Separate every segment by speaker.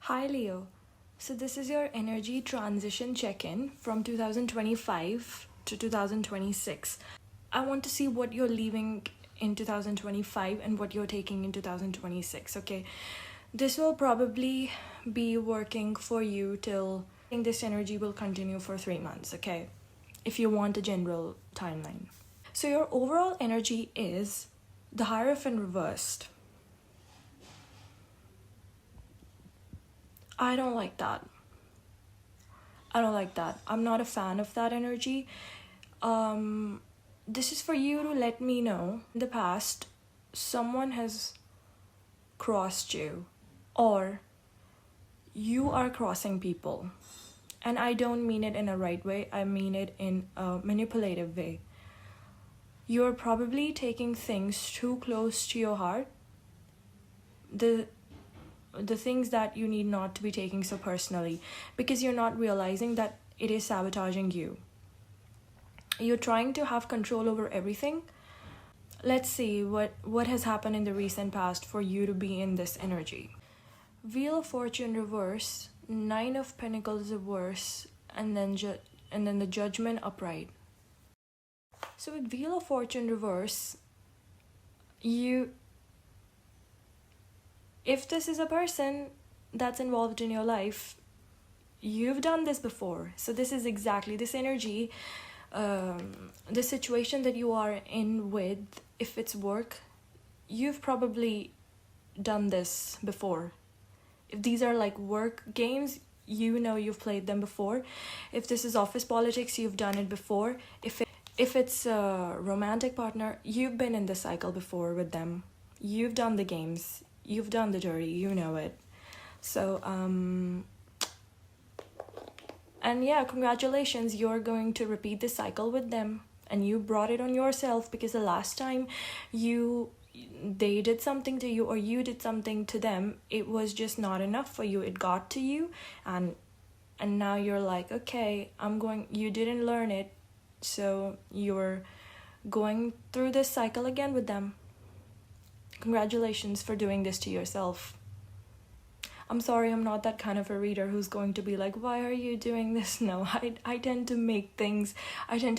Speaker 1: Hi Leo. So this is your energy transition check-in from 2025 to 2026. I want to see what you're leaving in 2025 and what you're taking in 2026, okay? This will probably be working for you till I think this energy will continue for 3 months, okay? If you want a general timeline. So your overall energy is the Hierophant reversed. I don't like that. I'm not a fan of that energy. This is for you to let me know in the past someone has crossed you or you are crossing people. And I don't mean it in a right way, I mean it in a manipulative way. You're probably taking things too close to your heart. The things that you need not to be taking so personally, because you're not realizing that it is sabotaging you. You're trying to have control over everything. Let's see what has happened in the recent past for you to be in this energy. Wheel of Fortune reverse, Nine of Pentacles reverse, and then the Judgment upright. So with Wheel of Fortune reverse, if this is a person that's involved in your life, you've done this before. So this is exactly this energy, the situation that you are in with, if it's work, you've probably done this before. If these are like work games, you know you've played them before. If this is office politics, you've done it before. If it's a romantic partner, you've been in the cycle before with them. You've done the games. You've done the dirty, you know it. So, and yeah, congratulations, you're going to repeat this cycle with them. And you brought it on yourself because the last time they did something to you or you did something to them, it was just not enough for you. It got to you, and now you're like, okay, you didn't learn it, so you're going through this cycle again with them. Congratulations for doing this to yourself. I'm sorry, I'm not that kind of a reader who's going to be like, why are you doing this? No, I tend to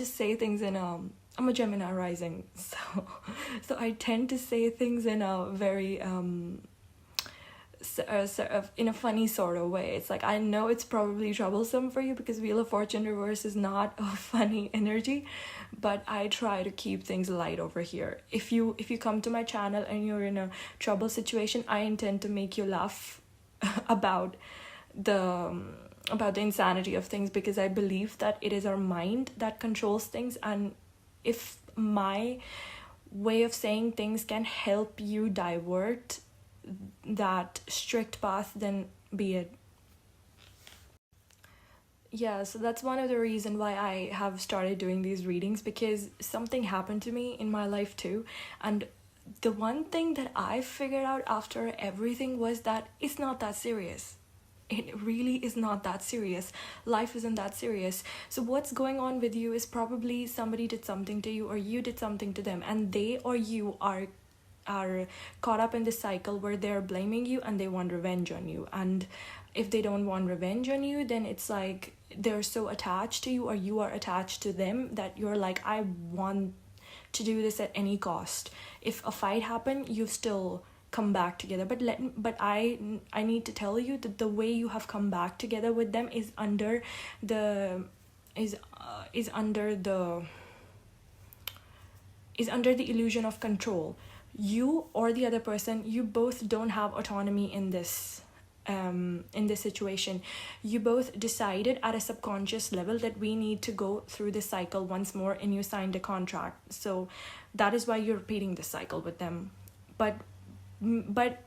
Speaker 1: say things in I'm a Gemini rising, so I tend to say things in a very in a funny sort of way. It's like, I know it's probably troublesome for you because Wheel of Fortune reverse is not a funny energy, but I try to keep things light over here. If you come to my channel and you're in a trouble situation, I intend to make you laugh about the insanity of things, because I believe that it is our mind that controls things, and if my way of saying things can help you divert that strict path, then be it. Yeah, so that's one of the reasons why I have started doing these readings, because something happened to me in my life too, and the one thing that I figured out after everything was that it's not that serious. It really is not that serious. Life isn't that serious. So what's going on with you is probably somebody did something to you or you did something to them, and they or you are caught up in this cycle where they're blaming you and they want revenge on you. And if they don't want revenge on you, then it's like they're so attached to you or you are attached to them that you're like, I want to do this at any cost. If a fight happened, you still come back together, but I need to tell you that the way you have come back together with them is under the illusion of control. You or the other person, you both don't have autonomy in this situation. You both decided at a subconscious level that we need to go through this cycle once more, and you signed a contract. So that is why you're repeating this cycle with them. But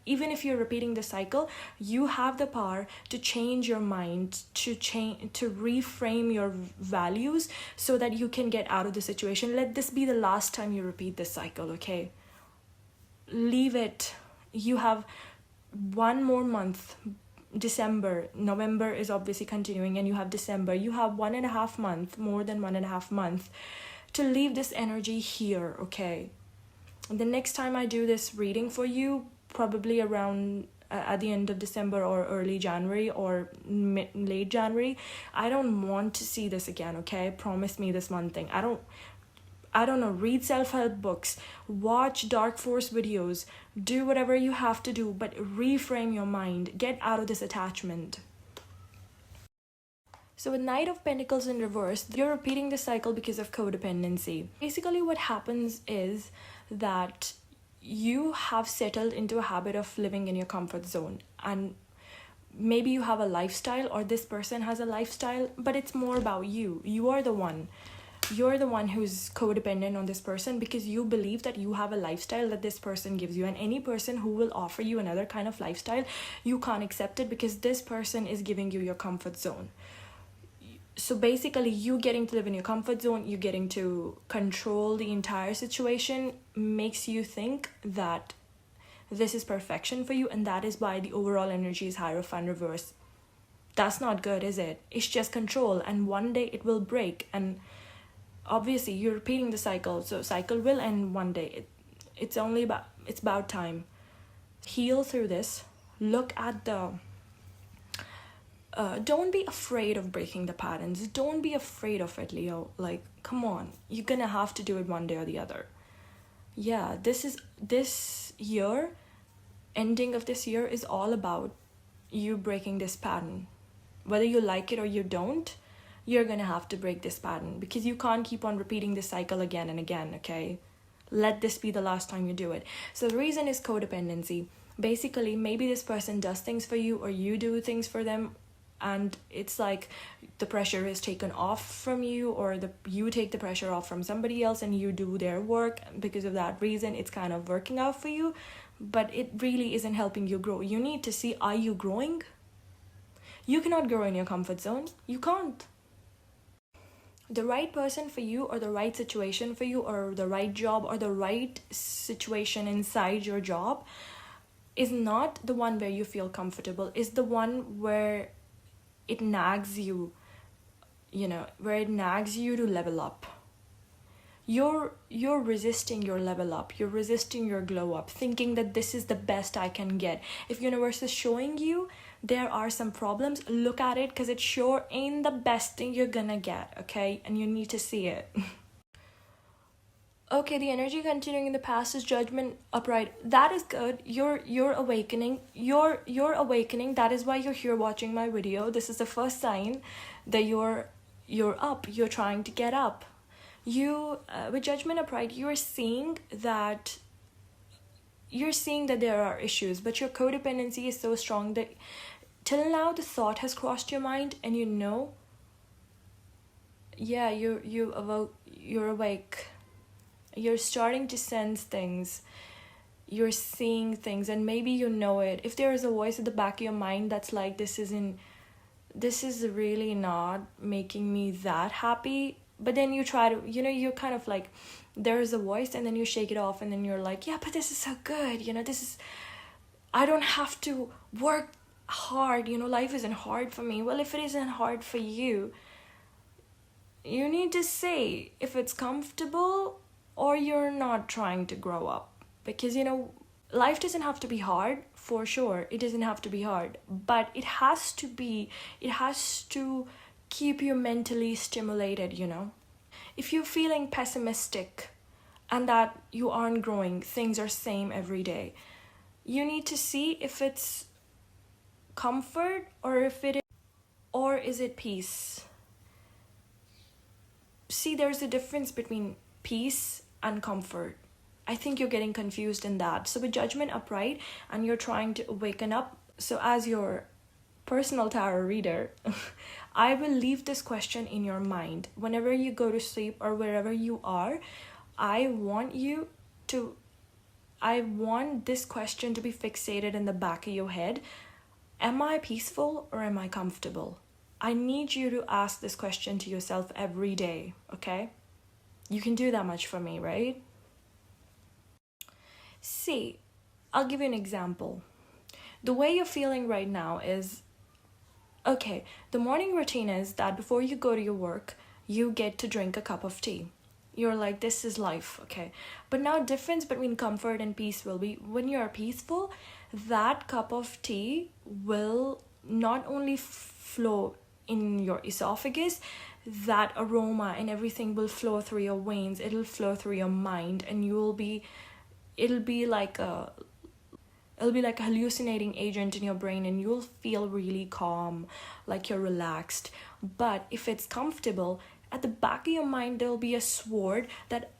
Speaker 1: even if you're repeating the cycle, you have the power to change your mind, to reframe your values so that you can get out of the situation. Let this be the last time you repeat this cycle, okay? Leave it. You have one more month. December, November is obviously continuing, and you have December. You have 1.5 months, more than 1.5 months, to leave this energy here, okay? The next time I do this reading for you, probably around at the end of December or early January or late January, I don't want to see this again, okay? Promise me this one thing. I don't know, read self-help books, watch dark force videos, do whatever you have to do, but reframe your mind. Get out of this attachment. So with Knight of Pentacles in reverse, you're repeating the cycle because of codependency. Basically what happens is that you have settled into a habit of living in your comfort zone, and maybe you have a lifestyle, or this person has a lifestyle, but it's more about you. You're the one who's codependent on this person because you believe that you have a lifestyle that this person gives you, and any person who will offer you another kind of lifestyle, you can't accept it because this person is giving you your comfort zone. So basically, you getting to live in your comfort zone, you getting to control the entire situation, makes you think that this is perfection for you, and that is why the overall energy is Hierophant reverse. That's not good, is it? It's just control, and one day it will break, and obviously you're repeating the cycle, so cycle will end one day. It's about time. Heal through this. Look at the don't be afraid of breaking the patterns. Don't be afraid of it, Leo. Like, come on, you're gonna have to do it one day or the other. Yeah, this year, ending of this year is all about you breaking this pattern. Whether you like it or you don't, you're gonna have to break this pattern because you can't keep on repeating this cycle again and again, okay? Let this be the last time you do it. So the reason is codependency. Basically, maybe this person does things for you or you do things for them, and it's like the pressure is taken off from you, or you take the pressure off from somebody else and you do their work. Because of that reason, it's kind of working out for you, but it really isn't helping you grow. You need to see, are you growing? You cannot grow in your comfort zone. You can't. The right person for you, or the right situation for you, or the right job, or the right situation inside your job is not the one where you feel comfortable, is the one where it nags you, where it nags you to level up. You're resisting your level up. You're resisting your glow up, thinking that this is the best I can get. If universe is showing you there are some problems, look at it, because it sure ain't the best thing you're gonna get, okay? And you need to see it. Okay, the energy continuing in the past is Judgment upright. That is good. You're awakening. You're awakening. That is why you're here watching my video. This is the first sign that you're up. You're trying to get up. You with Judgment upright, you're seeing that there are issues, but your codependency is so strong that till now the thought has crossed your mind, and you're awake. You're starting to sense things. You're seeing things, and maybe you know it. If there is a voice at the back of your mind that's like, this is really not making me that happy, but then you try to, you're kind of like, there's a voice, and then you shake it off, and then you're like, yeah, but this is so good, I don't have to work hard, life isn't hard for me. Well, if it isn't hard for you, you need to say if it's comfortable or you're not trying to grow up. Because, life doesn't have to be hard, for sure. It doesn't have to be hard, but it has to keep you mentally stimulated, If you're feeling pessimistic and that you aren't growing, things are same every day, you need to see if it's comfort or is it peace. See, there's a difference between peace and comfort. I think you're getting confused in that. So with Judgment upright and you're trying to awaken up, so as your personal tarot reader, I will leave this question in your mind. Whenever you go to sleep or wherever you are, I want this question to be fixated in the back of your head. Am I peaceful or am I comfortable? I need you to ask this question to yourself every day, okay? You can do that much for me, right? See, I'll give you an example. The way you're feeling right now is, okay, the morning routine is that before you go to your work, you get to drink a cup of tea. You're like, this is life, okay? But now difference between comfort and peace will be when you're peaceful, that cup of tea will not only flow in your esophagus, that aroma and everything will flow through your veins, it'll flow through your mind, and it'll be like a hallucinating agent in your brain, and you'll feel really calm, like you're relaxed. But if it's comfortable, at the back of your mind there'll be a sword that,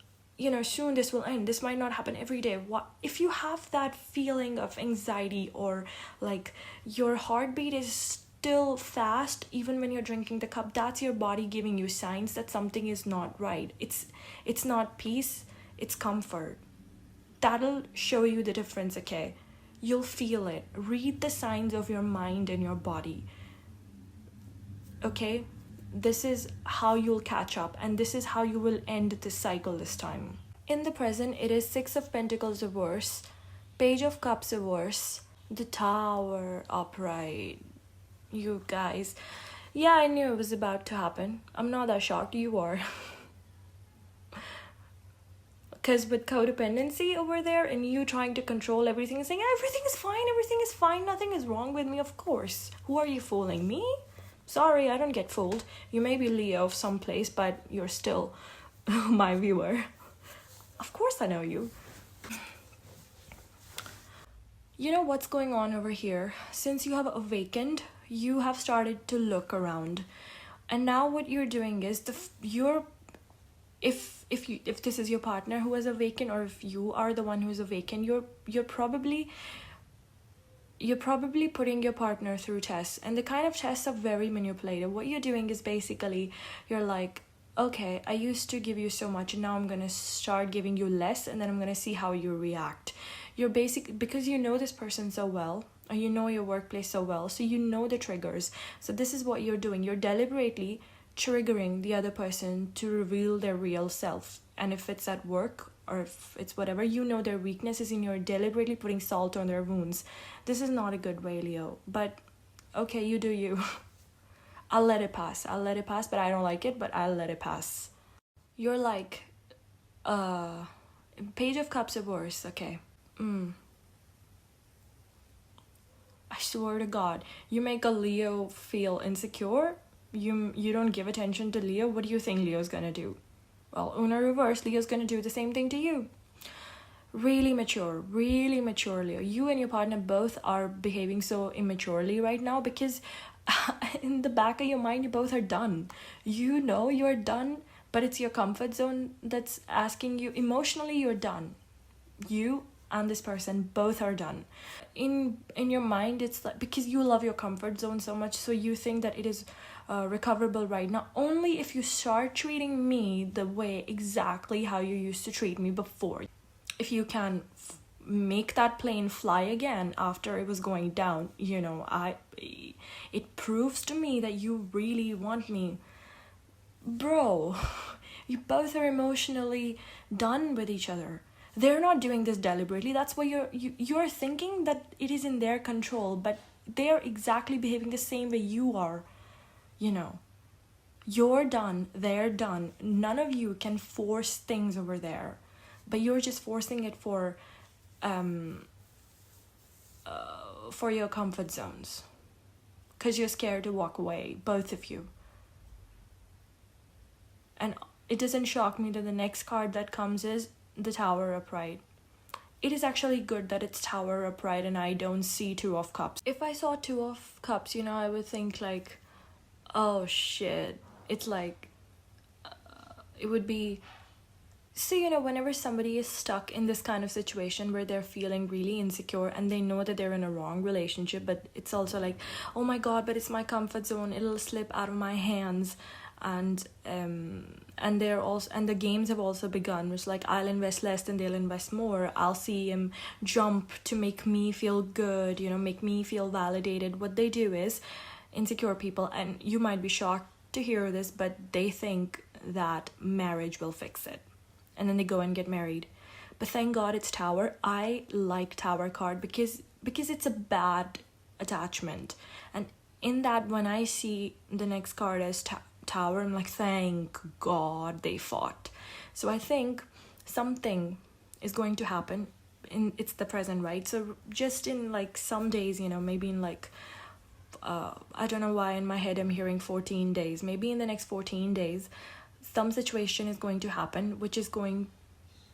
Speaker 1: soon this will end. This might not happen every day. What if you have that feeling of anxiety, or like your heartbeat is still fast even when you're drinking the cup? That's your body giving you signs that something is not right. It's not peace, it's comfort. That'll show you the difference, okay? You'll feel it. Read the signs of your mind and your body. Okay? This is how you'll catch up, and this is how you will end this cycle this time. In the present, it is Six of Pentacles reverse, Page of Cups reverse, the Tower upright. You guys, yeah, I knew it was about to happen. I'm not that shocked. You are. Because with codependency over there, and you trying to control everything and saying everything is fine, nothing is wrong with me, of course. Who are you fooling? Me? Sorry, I don't get fooled. You may be Leo of someplace, but you're still my viewer. Of course I know you. You know what's going on over here? Since you have awakened, you have started to look around. And now what you're doing is if this is your partner who has awakened, or if you are the one who's awakened, you're probably putting your partner through tests, and the kind of tests are very manipulative. What you're doing is basically, you're like, okay, I used to give you so much, and now I'm gonna start giving you less, and then I'm gonna see how you react. You're because you know this person so well, or you know your workplace so well, so you know the triggers. So this is what you're doing. You're deliberately triggering the other person to reveal their real self. And if it's at work, or if it's whatever, their weaknesses, and you're deliberately putting salt on their wounds. This is not a good way, Leo. But okay, you do you. I'll let it pass, but I don't like it, but I'll let it pass. You're like, Page of Cups reverse, okay. I swear to God, you make a Leo feel insecure. You don't give attention to Leo. What do you think Leo's gonna do? Well, Una reverse, Leo's gonna do the same thing to you. Really mature, Leo. You and your partner both are behaving so immaturely right now, because in the back of your mind, you both are done. You know you're done, but it's your comfort zone that's asking you. Emotionally, you're done. You and this person both are done. In your mind, it's like, because you love your comfort zone so much, so you think that it is recoverable right now only if you start treating me the way exactly how you used to treat me before. If you can make that plane fly again after it was going down, it proves to me that you really want me. Bro, you both are emotionally done with each other. They're not doing this deliberately. That's why you're thinking that it is in their control, but they're exactly behaving the same way you are. You're done, they're done. None of you can force things over there, but you're just forcing it for your comfort zones, because you're scared to walk away, both of you. And it doesn't shock me that the next card that comes is the Tower upright. It is actually good that it's Tower upright and I don't see Two of Cups. If I saw Two of Cups, I would think like, oh shit. It's like, it would be... So, whenever somebody is stuck in this kind of situation where they're feeling really insecure and they know that they're in a wrong relationship, but it's also like, oh my God, but it's my comfort zone. It'll slip out of my hands. And the games have also begun. It's like, I'll invest less and they'll invest more. I'll see him jump to make me feel good, make me feel validated. What they do is, insecure people, and you might be shocked to hear this, but they think that marriage will fix it. And then they go and get married. But thank God it's Tower. I like Tower card because it's a bad attachment. And in that, when I see the next card as Tower, I'm like, thank God they fought. So I think something is going to happen. it's the present, right? So just in like some days, maybe in like I don't know why in my head I'm hearing 14 days. Maybe in the next 14 days, some situation is going to happen which is going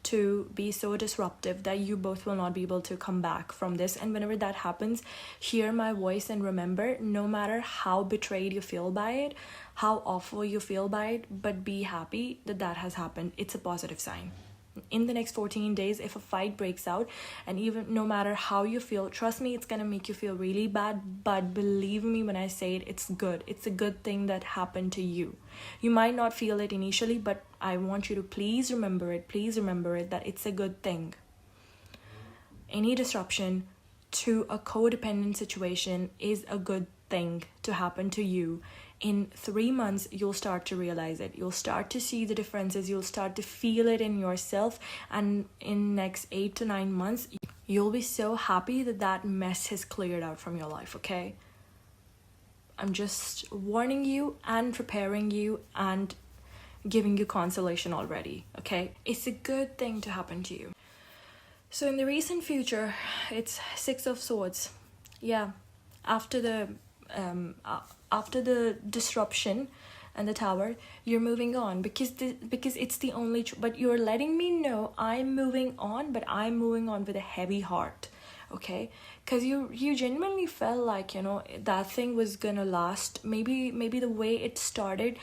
Speaker 1: to be so disruptive that you both will not be able to come back from this. And whenever that happens, hear my voice and remember, no matter how betrayed you feel by it, how awful you feel by it, but be happy that that has happened. It's a positive sign. In the next 14 days, if a fight breaks out, and even no matter how you feel, trust me, it's gonna make you feel really bad, but believe me when I say it, it's good. It's a good thing that happened to you. You might not feel it initially, but I want you to please remember it, that it's a good thing. Any disruption to a codependent situation is a good thing to happen to you. In 3 months, you'll start to realize it. You'll start to see the differences. You'll start to feel it in yourself. And in next 8 to 9 months, you'll be so happy that that mess has cleared out from your life, okay? I'm just warning you and preparing you and giving you consolation already, okay? It's a good thing to happen to you. So in the recent future, it's 6 of Swords. Yeah, after the disruption and the Tower, you're moving on because it's the only but you're letting me know I'm moving on, but I'm moving on with a heavy heart, okay? Because you genuinely felt like that thing was gonna last. Maybe the way it started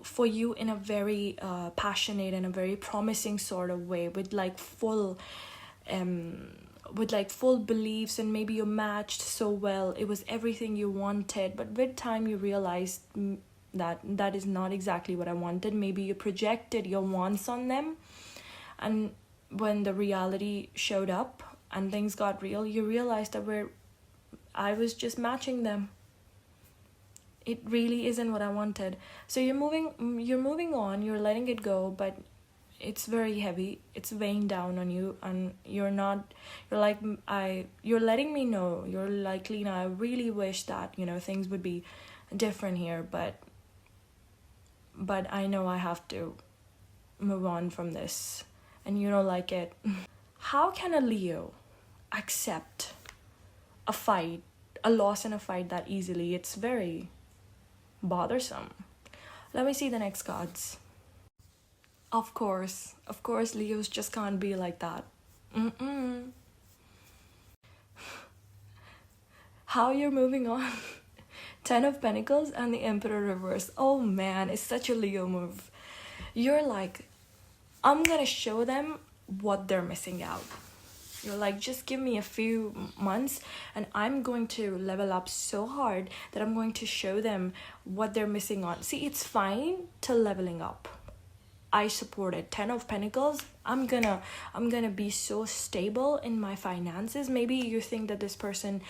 Speaker 1: for you in a very passionate and a very promising sort of way, with like full beliefs, and maybe you matched so well. It was everything you wanted, but with time you realized that is not exactly what I wanted. Maybe you projected your wants on them, and when the reality showed up and things got real, you realized that I was just matching them. It really isn't what I wanted. So you're moving on, you're letting it go, but it's very heavy. It's weighing down on you, and you're letting me know. You're like, Lena, I really wish that, things would be different here, but I know I have to move on from this, and you don't like it. How can a Leo accept a loss in a fight that easily? It's very bothersome. Let me see the next cards. Of course, Leos just can't be like that. How you're moving on? 10 of Pentacles and the Emperor reverse. Oh man, it's such a Leo move. You're like, I'm gonna show them what they're missing out. You're like, just give me a few months and I'm going to level up so hard that I'm going to show them what they're missing on. See, it's fine to leveling up. I support it. 10 of Pentacles, I'm gonna be so stable in my finances. Maybe you think that this person,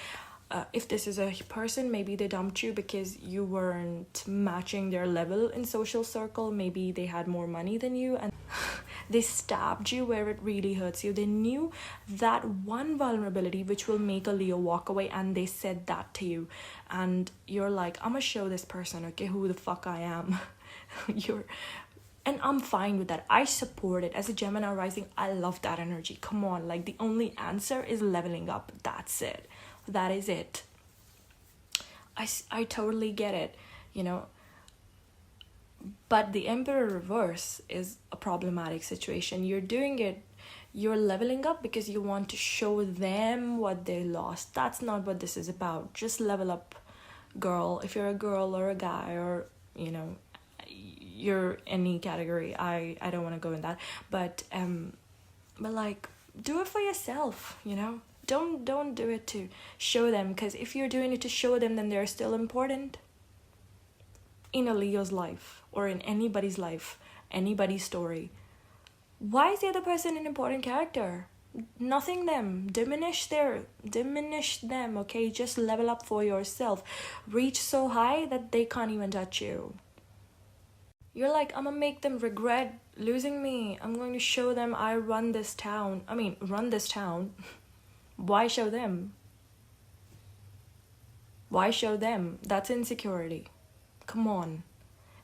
Speaker 1: if this is a person, maybe they dumped you because you weren't matching their level in social circle. Maybe they had more money than you and they stabbed you where it really hurts you. They knew that one vulnerability which will make a Leo walk away, and they said that to you, and you're like, I'm gonna show this person, okay, who the fuck I am. And I'm fine with that. I support it. As a Gemini rising, I love that energy. Come on, like the only answer is leveling up. That's it. That is it. I totally get it, But the Emperor reverse is a problematic situation. You're doing it, you're leveling up because you want to show them what they lost. That's not what this is about. Just level up, girl. If you're a girl or a guy, or, you're any category, I don't want to go in that, but like, do it for yourself, don't do it to show them, because if you're doing it to show them, then they're still important in a Leo's life, or in anybody's life, anybody's story. Why is the other person an important character? Nothing them. Diminish them, okay? Just level up for yourself. Reach so high that they can't even touch you. You're like, I'm gonna make them regret losing me. I'm going to show them I run this town. Why show them? Why show them? That's insecurity. Come on.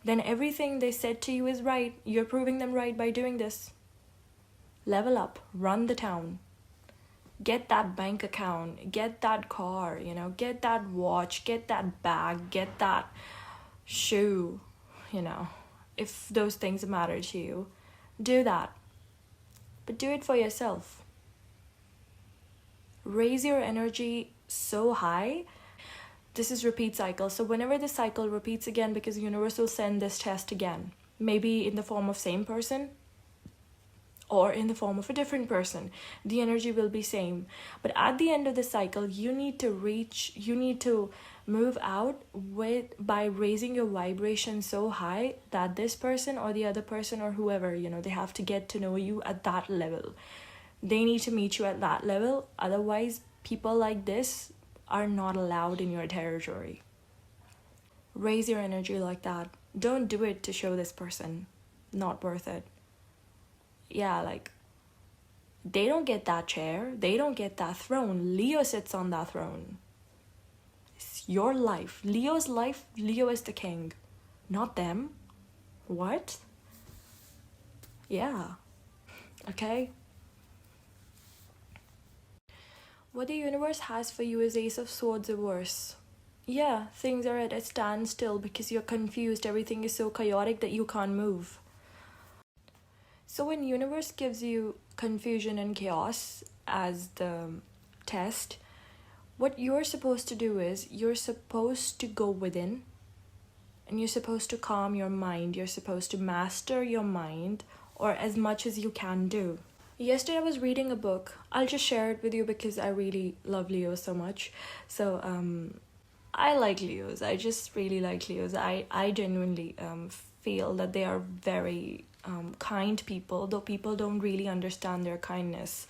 Speaker 1: Then everything they said to you is right. You're proving them right by doing this. Level up. Run the town. get that bank account, get that car, you know, get that watch, get that bag, get that shoe, you know, if those things matter to you, do that. But do it for yourself. Raise your energy so high. This is repeat cycle. So whenever the cycle repeats again, because the universe will send this test again, maybe in the form of same person or in the form of a different person, the energy will be same. But at the end of the cycle, you need to move out by raising your vibration so high that this person or the other person or whoever, you know, they have to get to know you at that level. They need to meet you at that level. Otherwise, people like this are not allowed in your territory. Raise your energy like that. Don't do it to show this person. Not worth it. Yeah, like, they don't get that chair. They don't get that throne. Leo sits on that throne. It's your life. Leo's life. Leo is the king. Not them. What? Yeah. Okay? What the universe has for you is Ace of Swords reverse. Yeah, things are at a standstill because you're confused. Everything is so chaotic that you can't move. So when universe gives you confusion and chaos as the test, what you're supposed to do is you're supposed to go within and you're supposed to calm your mind. You're supposed to master your mind, or as much as you can do. Yesterday I was reading a book. I'll just share it with you because I really love Leo so much. So I like Leos. I just really like Leos. I genuinely feel that they are very kind people, though people don't really understand their kindness.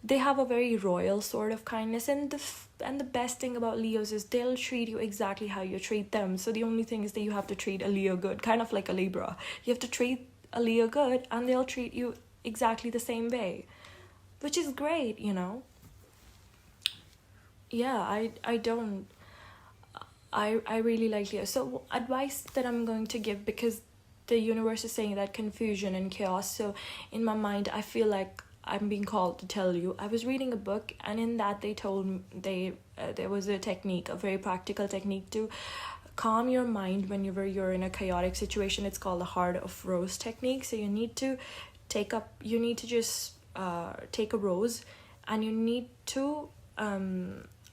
Speaker 1: They have a very royal sort of kindness, and the best thing about Leos is they'll treat you exactly how you treat them. So the only thing is that you have to treat a Leo good, kind of like a Libra. You have to treat a Leo good and they'll treat you exactly the same way, which is great, you know. Yeah, I really like Leo. So advice that I'm going to give, because the universe is saying that confusion and chaos, so in my mind I feel like I'm being called to tell you. I was reading a book, and in that they told me there was a technique, a very practical technique to calm your mind whenever you're in a chaotic situation. It's called the Heart of Rose technique. So you need to just take a rose, and you need to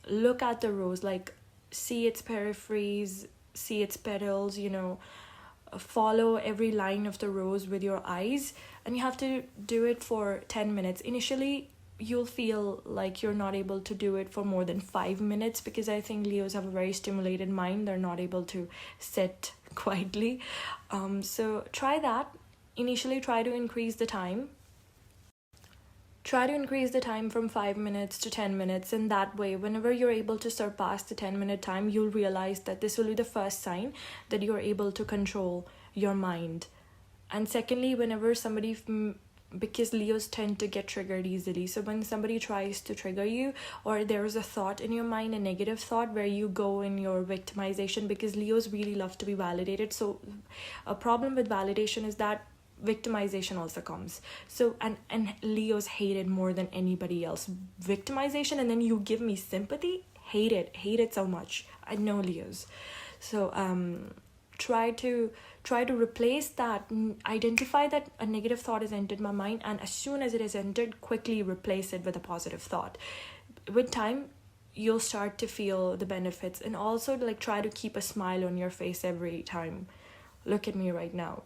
Speaker 1: look at the rose, like see its peripheries, see its petals, you know, follow every line of the rose with your eyes, and you have to do it for 10 minutes. Initially you'll feel like you're not able to do it for more than 5 minutes, because I think Leos have a very stimulated mind. They're not able to sit quietly. So try that. Initially try to increase the time. Try to increase the time from 5 minutes to 10 minutes, and that way, whenever you're able to surpass the 10-minute time, you'll realize that this will be the first sign that you're able to control your mind. And secondly, whenever somebody, because Leos tend to get triggered easily, so when somebody tries to trigger you, or there's a thought in your mind, a negative thought, where you go in your victimization, because Leos really love to be validated. So a problem with validation is that victimization also comes. So and Leos hate it more than anybody else. Victimization, and then you give me sympathy, hate it so much. I know Leos. So try to replace that. Identify that a negative thought has entered my mind, and as soon as it has entered, quickly replace it with a positive thought. With time, you'll start to feel the benefits. And also, like, try to keep a smile on your face every time. Look at me right now.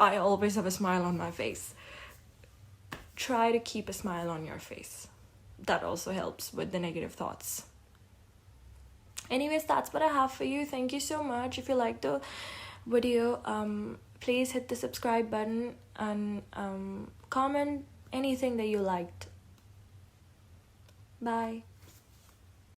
Speaker 1: I always have a smile on my face. Try to keep a smile on your face. That also helps with the negative thoughts. Anyways, that's what I have for you. Thank you so much. If you liked the video, please hit the subscribe button and comment anything that you liked. Bye.